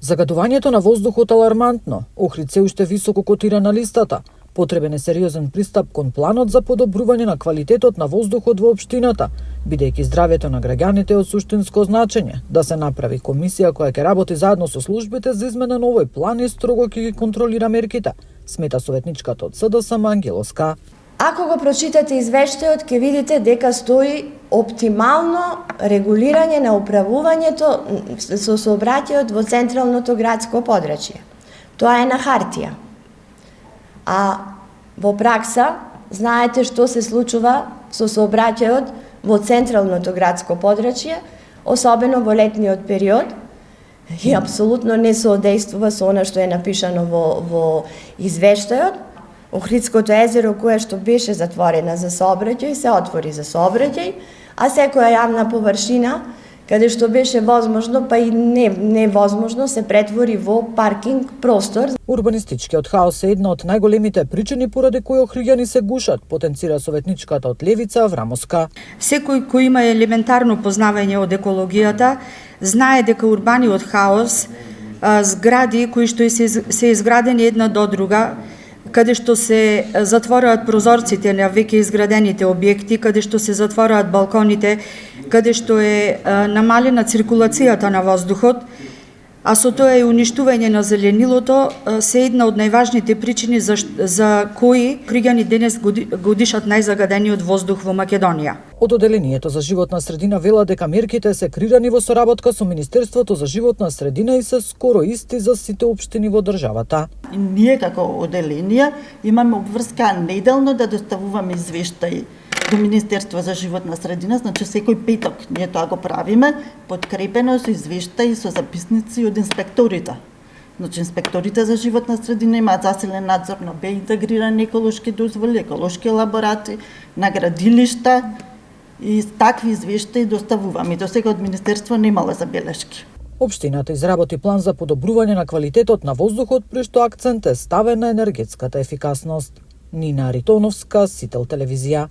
Загадувањето на воздухот алармантно. Охрид се уште високо котира на листата. Потребен е сериозен пристап кон планот за подобрување на квалитетот на воздухот во општината, бидејќи здравјето на граѓаните е од суштинско значење. Да се направи комисија која ќе работи заедно со службите за измена на овој план и строго ќе ги контролира мерките, смета советничката од СДСМ Ангелоска. Ако го прочитате извештајот, ќе видите дека стои оптимално регулирање на управувањето со сообраќајот во централното градско подрачје. Тоа е на хартија. А во пракса, знаете што се случува со сообраќајот во централното градско подрачје, особено во летниот период, и апсолутно не соодействува со она што е напишано во извештајот. Охридското езеро, кое што беше затворена за сообраќај, се отвори за сообраќај, а секоја јавна површина, каде што беше возможно, па и невозможно, се претвори во паркинг простор. Урбанистичкиот хаос е една од најголемите причини поради кои охриѓани се гушат, потенцира советничката од Левица Аврамовска. Секој кој има елементарно познавање од екологијата, знае дека урбаниот хаос, згради кои што се изградени една до друга, каде што се затвораат прозорците на веќе изградените објекти, каде што се затвораат балконите, каде што е намалена циркулацијата на воздухот, а со тоа и уништување на зеленилото, се една од најважните причини за кои охриѓани денес го дишат најзагадениот воздух во Македонија. Од Оделението за животна средина вела дека мерките се креирани во соработка со Министерството за животна средина и се скоро исти за сите општини во државата. Ние како оделение имаме обврска неделно да доставуваме извештаи до Министерство за животна средина, значи секој петок ние тоа го правиме, подкрепено со извештаи со записници од инспекторите. Значи инспекторите за животна средина имаат засилен надзор на интегрирани еколошки дозволи, еколошки лаборати, на градилишта и такви извештаи доставуваме. До сега од Министерство немало забелешки. Општината изработи план за подобрување на квалитетот на воздухот, при што акцент е ставен на енергетската ефикасност. Нина Аритоновска, Сител телевизија.